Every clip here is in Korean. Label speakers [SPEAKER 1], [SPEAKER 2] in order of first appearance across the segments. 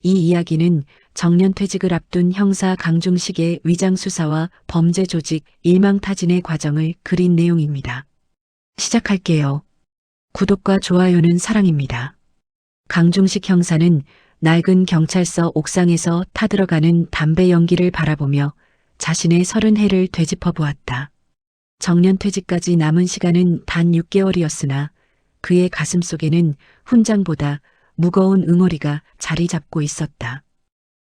[SPEAKER 1] 이 이야기는 정년퇴직을 앞둔 형사 강중식의 위장수사와 범죄 조직 일망타진의 과정을 그린 내용입니다. 시작할게요. 구독과 좋아요는 사랑입니다. 강중식 형사는 낡은 경찰서 옥상에서 타들어가는 담배 연기를 바라보며 자신의 30해를 되짚어 보았다. 정년퇴직까지 남은 시간은 단 6개월이었으나 그의 가슴 속에는 훈장보다 무거운 응어리가 자리 잡고 있었다.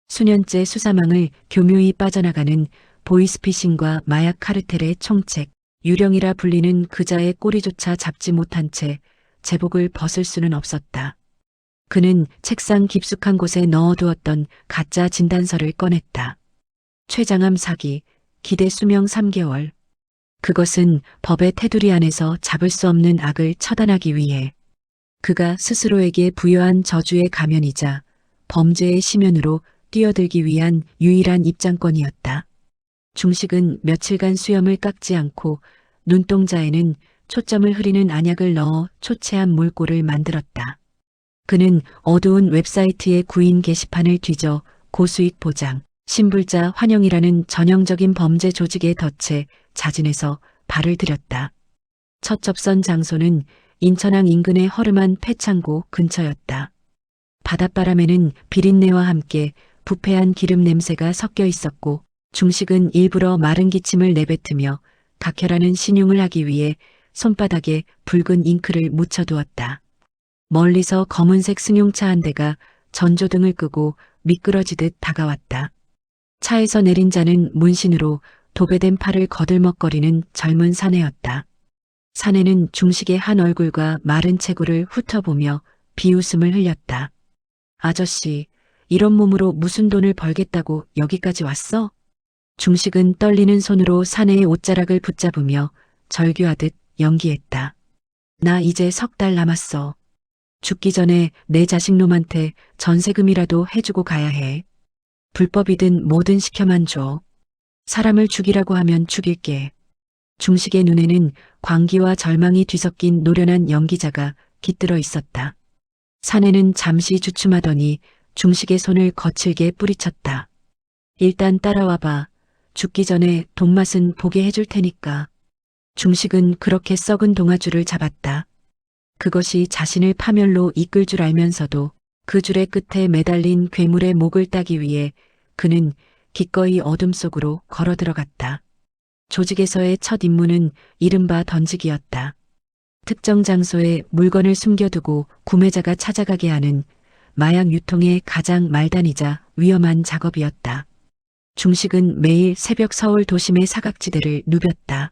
[SPEAKER 1] 수년째 수사망을 교묘히 빠져나가는 보이스피싱과 마약 카르텔의 총책, 유령이라 불리는 그자의 꼬리조차 잡지 못한 채 제복을 벗을 수는 없었다. 그는 책상 깊숙한 곳에 넣어두었던 가짜 진단서를 꺼냈다. 최장암 사기, 기대 수명 3개월. 그것은 법의 테두리 안에서 잡을 수 없는 악을 처단하기 위해 그가 스스로에게 부여한 저주의 가면이자 범죄의 심연으로 뛰어들기 위한 유일한 입장권이었다. 중식은 며칠간 수염을 깎지 않고 눈동자에는 초점을 흐리는 안약을 넣어 초췌한 몰골을 만들었다. 그는 어두운 웹사이트의 구인 게시판을 뒤져 고수익 보장, 신불자 환영이라는 전형적인 범죄 조직의 덫에 자진해서 발을 들였다. 첫 접선 장소는 인천항 인근의 허름한 폐창고 근처였다. 바닷바람에는 비린내와 함께 부패한 기름 냄새가 섞여 있었고 중식은 일부러 마른 기침을 내뱉으며 각혈하는 신용을 하기 위해 손바닥에 붉은 잉크를 묻혀두었다. 멀리서 검은색 승용차 한 대가 전조등을 끄고 미끄러지듯 다가왔다. 차에서 내린 자는 문신으로 도배된 팔을 거들먹거리는 젊은 사내였다. 사내는 중식의 한 얼굴과 마른 체구를 훑어보며 비웃음을 흘렸다. 아저씨, 이런 몸으로 무슨 돈을 벌겠다고 여기까지 왔어? 중식은 떨리는 손으로 사내의 옷자락을 붙잡으며 절규하듯 연기했다. 나 이제 3달 남았어. 죽기 전에 내 자식놈한테 전세금이라도 해주고 가야 해. 불법이든 뭐든 시켜만 줘. 사람을 죽이라고 하면 죽일게. 중식의 눈에는 광기와 절망이 뒤섞인 노련한 연기자가 깃들어 있었다. 사내는 잠시 주춤하더니 중식의 손을 거칠게 뿌리쳤다. 일단 따라와봐. 죽기 전에 돈맛은 보게 해줄 테니까. 중식은 그렇게 썩은 동아줄을 잡았다. 그것이 자신을 파멸로 이끌 줄 알면서도 그 줄의 끝에 매달린 괴물의 목을 따기 위해 그는 기꺼이 어둠 속으로 걸어 들어갔다. 조직에서의 첫 임무는 이른바 던지기였다. 특정 장소에 물건을 숨겨두고 구매자가 찾아가게 하는 마약 유통의 가장 말단이자 위험한 작업이었다. 중식은 매일 새벽 서울 도심의 사각지대를 누볐다.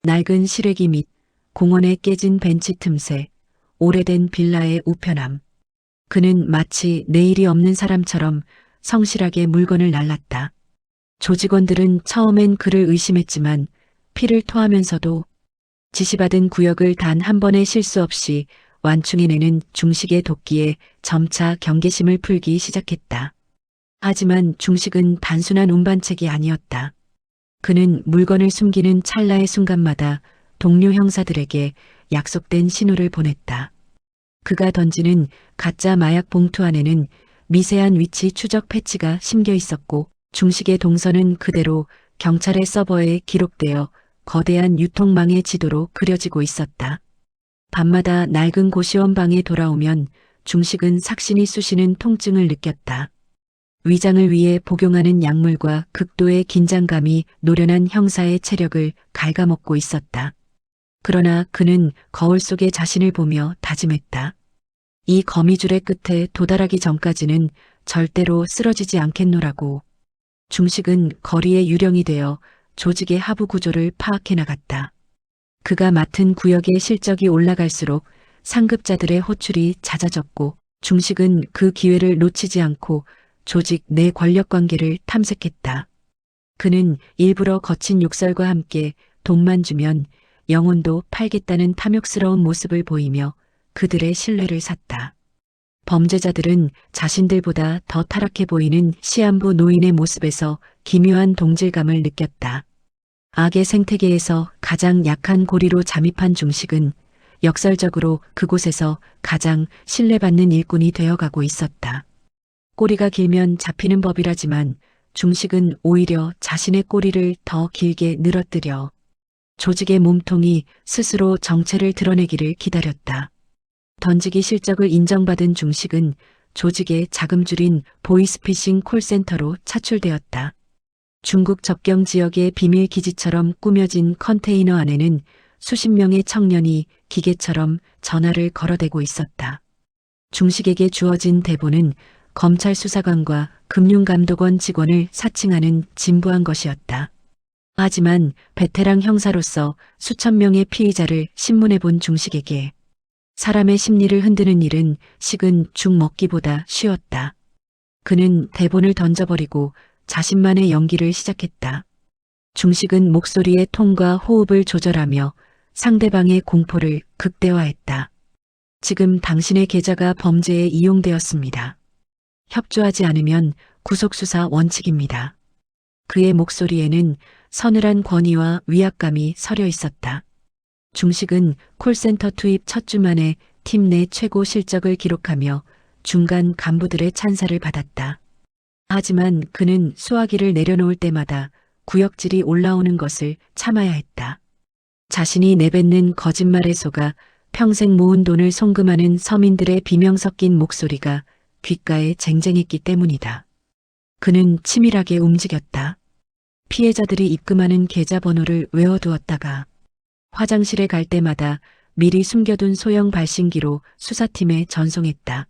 [SPEAKER 1] 낡은 시래기 및 공원에 깨진 벤치 틈새, 오래된 빌라의 우편함. 그는 마치 내일이 없는 사람처럼 성실하게 물건을 날랐다. 조직원들은 처음엔 그를 의심했지만 피를 토하면서도 지시받은 구역을 단 한 번의 실수 없이 완충해내는 중식의 도끼에 점차 경계심을 풀기 시작했다. 하지만 중식은 단순한 운반책이 아니었다. 그는 물건을 숨기는 찰나의 순간마다 동료 형사들에게 약속된 신호를 보냈다. 그가 던지는 가짜 마약 봉투 안에는 미세한 위치 추적 패치가 심겨 있었고 중식의 동선은 그대로 경찰의 서버에 기록되어 거대한 유통망의 지도로 그려지고 있었다. 밤마다 낡은 고시원 방에 돌아오면 중식은 삭신이 쑤시는 통증을 느꼈다. 위장을 위해 복용하는 약물과 극도의 긴장감이 노련한 형사의 체력을 갉아먹고 있었다. 그러나 그는 거울 속의 자신을 보며 다짐했다. 이 거미줄의 끝에 도달하기 전까지는 절대로 쓰러지지 않겠노라고. 중식은 거리의 유령이 되어 조직의 하부 구조를 파악해 나갔다. 그가 맡은 구역의 실적이 올라갈수록 상급자들의 호출이 잦아졌고 중식은 그 기회를 놓치지 않고 조직 내 권력관계를 탐색했다. 그는 일부러 거친 욕설과 함께 돈만 주면 영혼도 팔겠다는 탐욕스러운 모습을 보이며 그들의 신뢰를 샀다. 범죄자들은 자신들보다 더 타락해 보이는 시한부 노인의 모습에서 기묘한 동질감을 느꼈다. 악의 생태계에서 가장 약한 고리로 잠입한 중식은 역설적으로 그곳에서 가장 신뢰받는 일꾼이 되어가고 있었다. 꼬리가 길면 잡히는 법이라지만 중식은 오히려 자신의 꼬리를 더 길게 늘어뜨려 조직의 몸통이 스스로 정체를 드러내기를 기다렸다. 던지기 실적을 인정받은 중식은 조직의 자금줄인 보이스피싱 콜센터로 차출되었다. 중국 접경 지역의 비밀 기지처럼 꾸며진 컨테이너 안에는 수십 명의 청년이 기계처럼 전화를 걸어대고 있었다. 중식에게 주어진 대본은 검찰 수사관과 금융감독원 직원을 사칭하는 진부한 것이었다. 하지만 베테랑 형사로서 수천 명의 피의자를 신문해 본 중식에게 사람의 심리를 흔드는 일은 식은 죽 먹기보다 쉬웠다. 그는 대본을 던져버리고 자신만의 연기를 시작했다. 중식은 목소리의 톤과 호흡을 조절하며 상대방의 공포를 극대화했다. 지금 당신의 계좌가 범죄에 이용되었습니다. 협조하지 않으면 구속수사 원칙입니다. 그의 목소리에는 서늘한 권위와 위압감이 서려 있었다. 중식은 콜센터 투입 첫 주 만에 팀 내 최고 실적을 기록하며 중간 간부들의 찬사를 받았다. 하지만 그는 수화기를 내려놓을 때마다 구역질이 올라오는 것을 참아야 했다. 자신이 내뱉는 거짓말에 속아 평생 모은 돈을 송금하는 서민들의 비명 섞인 목소리가 귓가에 쟁쟁했기 때문이다. 그는 치밀하게 움직였다. 피해자들이 입금하는 계좌번호를 외워두었다가 화장실에 갈 때마다 미리 숨겨둔 소형 발신기로 수사팀에 전송했다.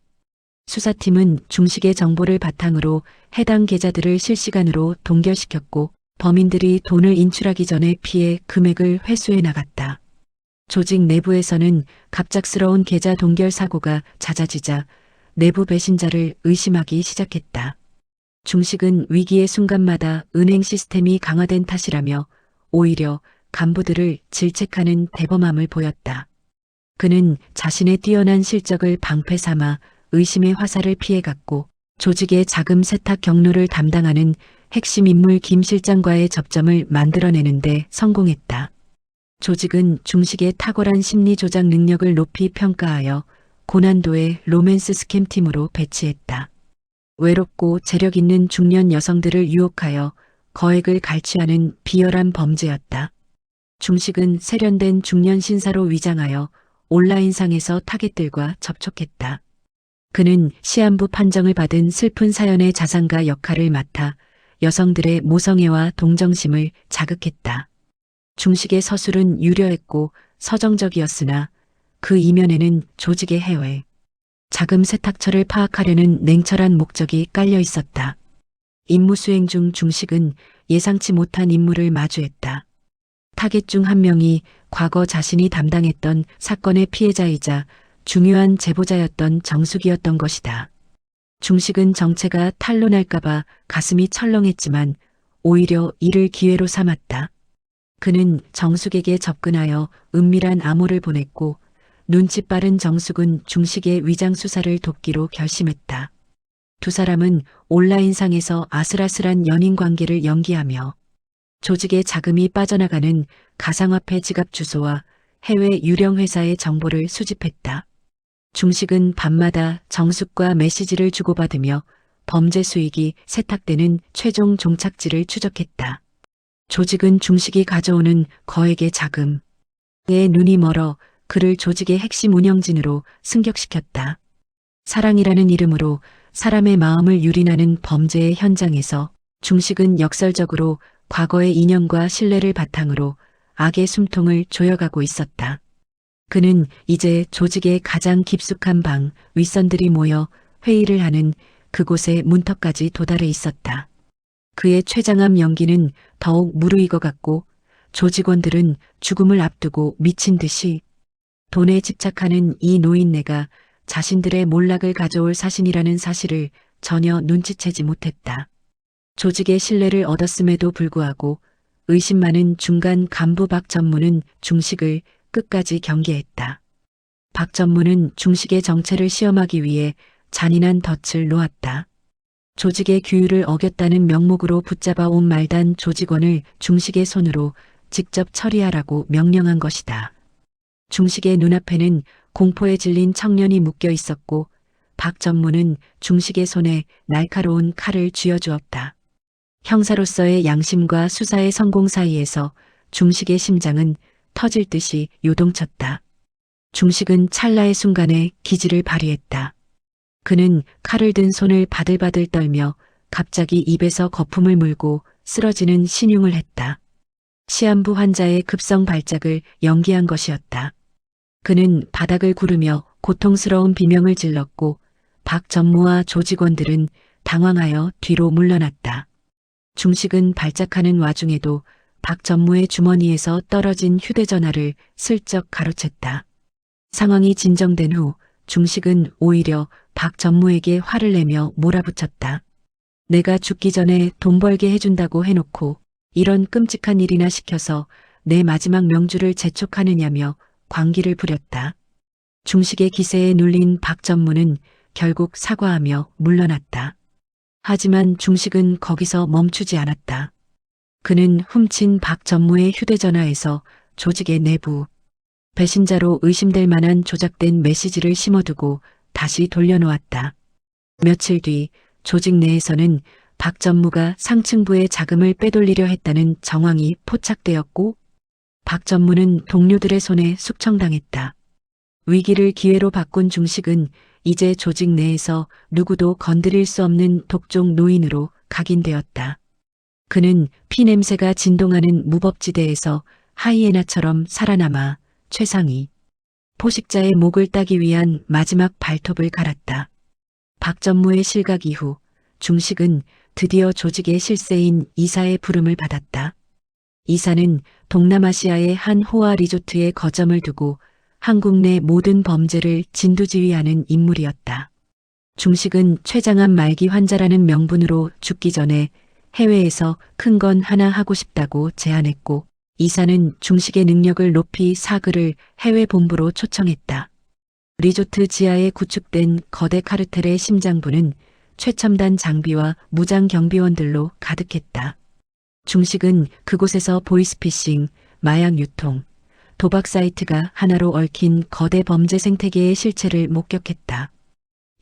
[SPEAKER 1] 수사팀은 중식의 정보를 바탕으로 해당 계좌들을 실시간으로 동결시켰고 범인들이 돈을 인출하기 전에 피해 금액을 회수해 나갔다. 조직 내부에서는 갑작스러운 계좌 동결 사고가 잦아지자 내부 배신자를 의심하기 시작했다. 중식은 위기의 순간마다 은행 시스템이 강화된 탓이라며 오히려 간부들을 질책하는 대범함을 보였다. 그는 자신의 뛰어난 실적을 방패 삼아 의심의 화살을 피해갔고 조직의 자금 세탁 경로를 담당하는 핵심 인물 김 실장과의 접점을 만들어내는데 성공했다. 조직은 중식의 탁월한 심리 조작 능력을 높이 평가하여 고난도의 로맨스 스캠팀으로 배치했다. 외롭고 재력 있는 중년 여성들을 유혹하여 거액을 갈취하는 비열한 범죄였다. 중식은 세련된 중년 신사로 위장하여 온라인상에서 타겟들과 접촉했다. 그는 시한부 판정을 받은 슬픈 사연의 자산가 역할을 맡아 여성들의 모성애와 동정심을 자극했다. 중식의 서술은 유려했고 서정적이었으나 그 이면에는 조직의 해외, 자금 세탁처를 파악하려는 냉철한 목적이 깔려 있었다. 임무 수행 중 중식은 예상치 못한 인물을 마주했다. 타겟 중 한 명이 과거 자신이 담당했던 사건의 피해자이자 중요한 제보자였던 정숙이었던 것이다. 중식은 정체가 탄로날까봐 가슴이 철렁했지만 오히려 이를 기회로 삼았다. 그는 정숙에게 접근하여 은밀한 암호를 보냈고 눈치 빠른 정숙은 중식의 위장 수사를 돕기로 결심했다. 두 사람은 온라인상에서 아슬아슬한 연인 관계를 연기하며 조직의 자금이 빠져나가는 가상화폐 지갑 주소와 해외 유령 회사의 정보를 수집했다. 중식은 밤마다 정숙과 메시지를 주고받으며 범죄 수익이 세탁되는 최종 종착지를 추적했다. 조직은 중식이 가져오는 거액의 자금에 눈이 멀어 그를 조직의 핵심 운영진으로 승격시켰다. 사랑이라는 이름으로 사람의 마음을 유린하는 범죄의 현장에서 중식은 역설적으로 과거의 인연과 신뢰를 바탕으로 악의 숨통을 조여가고 있었다. 그는 이제 조직의 가장 깊숙한 방, 윗선들이 모여 회의를 하는 그곳의 문턱까지 도달해 있었다. 그의 최장암 연기는 더욱 무르익어갔고 조직원들은 죽음을 앞두고 미친 듯이 돈에 집착하는 이 노인네가 자신들의 몰락을 가져올 사신이라는 사실을 전혀 눈치채지 못했다. 조직의 신뢰를 얻었음에도 불구하고 의심 많은 중간 간부 박 전무는 중식을 끝까지 경계했다. 박 전무는 중식의 정체를 시험하기 위해 잔인한 덫을 놓았다. 조직의 규율을 어겼다는 명목으로 붙잡아 온 말단 조직원을 중식의 손으로 직접 처리하라고 명령한 것이다. 중식의 눈앞에는 공포에 질린 청년이 묶여 있었고 박 전무는 중식의 손에 날카로운 칼을 쥐어주었다. 형사로서의 양심과 수사의 성공 사이에서 중식의 심장은 터질 듯이 요동쳤다. 중식은 찰나의 순간에 기지를 발휘했다. 그는 칼을 든 손을 바들바들 떨며 갑자기 입에서 거품을 물고 쓰러지는 신용을 했다. 시한부 환자의 급성 발작을 연기한 것이었다. 그는 바닥을 구르며 고통스러운 비명을 질렀고 박 전무와 조직원들은 당황하여 뒤로 물러났다. 중식은 발작하는 와중에도 박 전무의 주머니에서 떨어진 휴대전화를 슬쩍 가로챘다. 상황이 진정된 후 중식은 오히려 박 전무에게 화를 내며 몰아붙였다. 내가 죽기 전에 돈 벌게 해준다고 해놓고 이런 끔찍한 일이나 시켜서 내 마지막 명주를 재촉하느냐며 광기를 부렸다. 중식의 기세에 눌린 박 전무는 결국 사과하며 물러났다. 하지만 중식은 거기서 멈추지 않았다. 그는 훔친 박 전무의 휴대전화에서 조직의 내부, 배신자로 의심될 만한 조작된 메시지를 심어두고 다시 돌려놓았다. 며칠 뒤 조직 내에서는 박 전무가 상층부의 자금을 빼돌리려 했다는 정황이 포착되었고 박 전무는 동료들의 손에 숙청당했다. 위기를 기회로 바꾼 중식은 이제 조직 내에서 누구도 건드릴 수 없는 독종 노인으로 각인되었다. 그는 피냄새가 진동하는 무법지대에서 하이에나처럼 살아남아 최상위 포식자의 목을 따기 위한 마지막 발톱을 갈았다. 박 전무의 실각 이후 중식은 드디어 조직의 실세인 이사의 부름을 받았다. 이사는 동남아시아의 한 호화 리조트에 거점을 두고 한국 내 모든 범죄를 진두지휘하는 인물이었다. 중식은 췌장암 말기 환자라는 명분으로 죽기 전에 해외에서 큰 건 하나 하고 싶다고 제안했고 이사는 중식의 능력을 높이 사그를 해외 본부로 초청했다. 리조트 지하에 구축된 거대 카르텔의 심장부는 최첨단 장비와 무장 경비원들로 가득했다. 중식은 그곳에서 보이스피싱, 마약 유통, 도박 사이트가 하나로 얽힌 거대 범죄 생태계의 실체를 목격했다.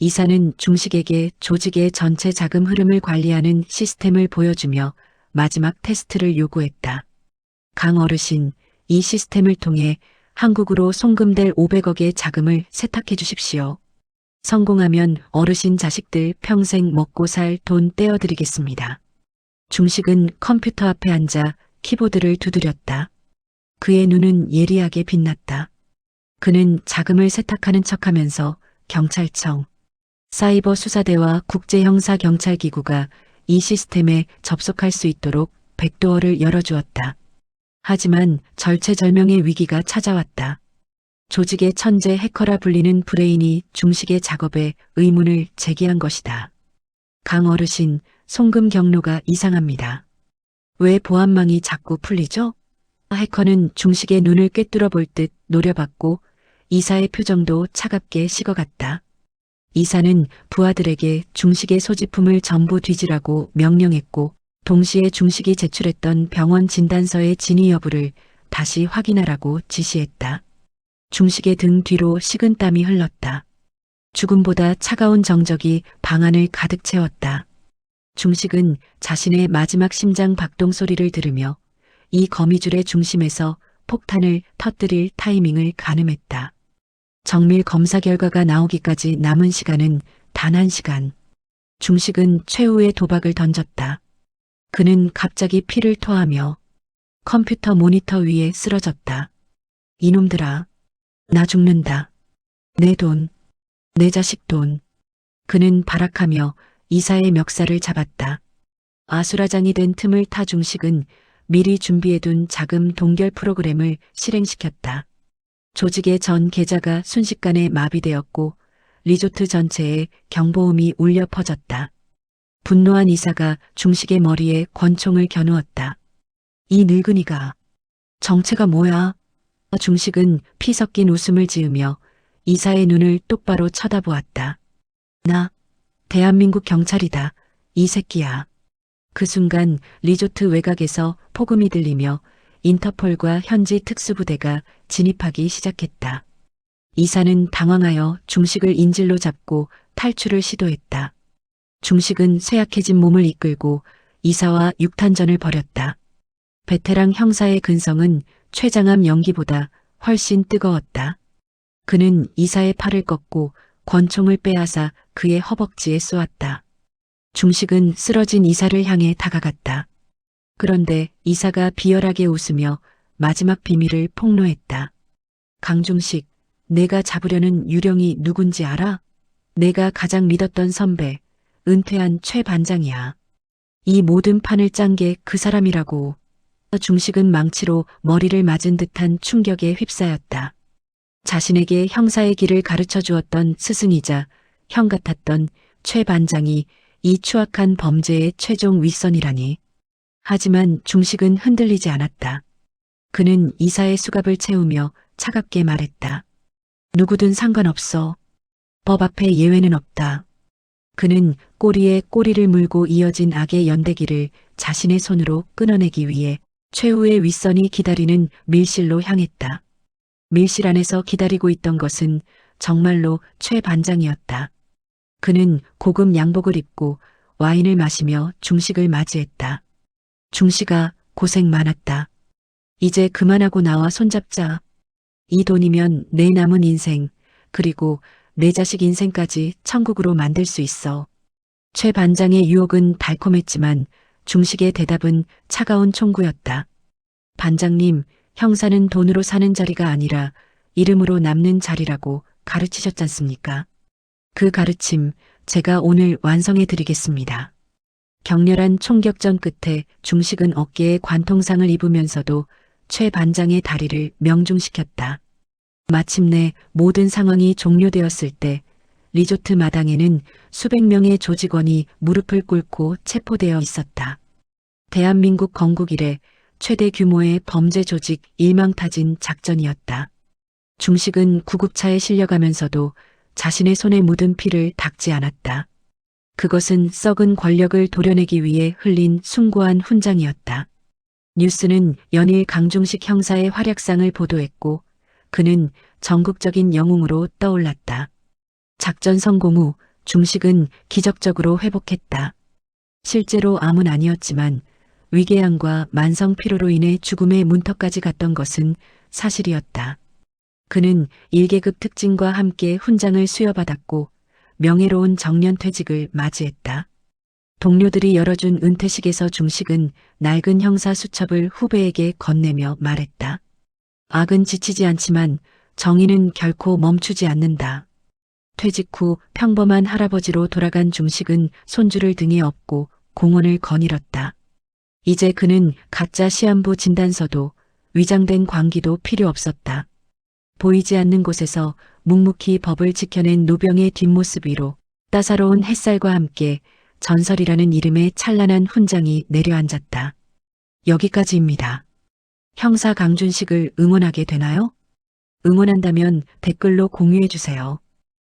[SPEAKER 1] 이사는 중식에게 조직의 전체 자금 흐름을 관리하는 시스템을 보여주며 마지막 테스트를 요구했다. 강 어르신, 이 시스템을 통해 한국으로 송금될 500억의 자금을 세탁해 주십시오. 성공하면 어르신 자식들 평생 먹고 살 돈 떼어드리겠습니다. 중식은 컴퓨터 앞에 앉아 키보드를 두드렸다. 그의 눈은 예리하게 빛났다. 그는 자금을 세탁하는 척하면서 경찰청, 사이버 수사대와 국제형사경찰기구가 이 시스템에 접속할 수 있도록 백도어를 열어주었다. 하지만 절체절명의 위기가 찾아왔다. 조직의 천재 해커라 불리는 브레인이 중식의 작업에 의문을 제기한 것이다. 강 어르신, 송금 경로가 이상합니다. 왜 보안망이 자꾸 풀리죠? 해커는 중식의 눈을 꿰뚫어 볼 듯 노려봤고 이사의 표정도 차갑게 식어갔다. 이사는 부하들에게 중식의 소지품을 전부 뒤지라고 명령했고 동시에 중식이 제출했던 병원 진단서의 진위 여부를 다시 확인하라고 지시했다. 중식의 등 뒤로 식은땀이 흘렀다. 죽음보다 차가운 정적이 방 안을 가득 채웠다. 중식은 자신의 마지막 심장 박동 소리를 들으며 이 거미줄의 중심에서 폭탄을 터뜨릴 타이밍을 가늠했다. 정밀 검사 결과가 나오기까지 남은 시간은 단 1시간. 중식은 최후의 도박을 던졌다. 그는 갑자기 피를 토하며 컴퓨터 모니터 위에 쓰러졌다. 이놈들아, 나 죽는다. 내 돈, 내 자식 돈. 그는 발악하며 이사의 멱살을 잡았다. 아수라장이 된 틈을 타 중식은 미리 준비해둔 자금 동결 프로그램을 실행시켰다. 조직의 전 계좌가 순식간에 마비되었고 리조트 전체에 경보음이 울려 퍼졌다. 분노한 이사가 중식의 머리에 권총을 겨누었다. 이 늙은이가 정체가 뭐야? 중식은 피 섞인 웃음을 지으며 이사의 눈을 똑바로 쳐다보았다. 나 대한민국 경찰이다. 이 새끼야. 그 순간 리조트 외곽에서 폭음이 들리며 인터폴과 현지 특수부대가 진입하기 시작했다. 이사는 당황하여 중식을 인질로 잡고 탈출을 시도했다. 중식은 쇠약해진 몸을 이끌고 이사와 육탄전을 벌였다. 베테랑 형사의 근성은 최장암 연기보다 훨씬 뜨거웠다. 그는 이사의 팔을 꺾고 권총을 빼앗아 그의 허벅지에 쏘았다. 중식은 쓰러진 이사를 향해 다가갔다. 그런데 이사가 비열하게 웃으며 마지막 비밀을 폭로했다. 강중식, 내가 잡으려는 유령이 누군지 알아? 내가 가장 믿었던 선배, 은퇴한 최 반장이야. 이 모든 판을 짠 게 그 사람이라고. 중식은 망치로 머리를 맞은 듯한 충격에 휩싸였다. 자신에게 형사의 길을 가르쳐 주었던 스승이자 형 같았던 최 반장이 이 추악한 범죄의 최종 윗선이라니. 하지만 중식은 흔들리지 않았다. 그는 이사의 수갑을 채우며 차갑게 말했다. 누구든 상관없어. 법 앞에 예외는 없다. 그는 꼬리에 꼬리를 물고 이어진 악의 연대기를 자신의 손으로 끊어내기 위해 최후의 윗선이 기다리는 밀실로 향했다. 밀실 안에서 기다리고 있던 것은 정말로 최 반장이었다. 그는 고급 양복을 입고 와인을 마시며 중식을 맞이했다. 중식아, 고생 많았다. 이제 그만하고 나와 손잡자. 이 돈이면 내 남은 인생, 그리고 내 자식 인생까지 천국으로 만들 수 있어. 최 반장의 유혹은 달콤했지만 중식의 대답은 차가운 총구였다. 반장님, 형사는 돈으로 사는 자리가 아니라 이름으로 남는 자리라고 가르치셨잖습니까? 그 가르침 제가 오늘 완성해 드리겠습니다. 격렬한 총격전 끝에 중식은 어깨에 관통상을 입으면서도 최 반장의 다리를 명중시켰다. 마침내 모든 상황이 종료되었을 때 리조트 마당에는 수백 명의 조직원이 무릎을 꿇고 체포되어 있었다. 대한민국 건국 이래 최대 규모의 범죄 조직 일망타진 작전이었다. 중식은 구급차에 실려가면서도 자신의 손에 묻은 피를 닦지 않았다. 그것은 썩은 권력을 도려내기 위해 흘린 숭고한 훈장이었다. 뉴스는 연일 강중식 형사의 활약상을 보도했고 그는 전국적인 영웅으로 떠올랐다. 작전 성공 후 중식은 기적적으로 회복했다. 실제로 암은 아니었지만 위궤양과 만성 피로로 인해 죽음의 문턱까지 갔던 것은 사실이었다. 그는 1계급 특진과 함께 훈장을 수여받았고 명예로운 정년퇴직을 맞이했다. 동료들이 열어준 은퇴식에서 중식은 낡은 형사 수첩을 후배에게 건네며 말했다. 악은 지치지 않지만 정의는 결코 멈추지 않는다. 퇴직 후 평범한 할아버지로 돌아간 중식은 손주를 등에 업고 공언을 거닐었다. 이제 그는 가짜 시한부 진단서도 위장된 광기도 필요 없었다. 보이지 않는 곳에서 묵묵히 법을 지켜낸 노병의 뒷모습 위로 따사로운 햇살과 함께 전설이라는 이름의 찬란한 훈장이 내려앉았다. 여기까지입니다. 형사 강준식을 응원하게 되나요? 응원한다면 댓글로 공유해주세요.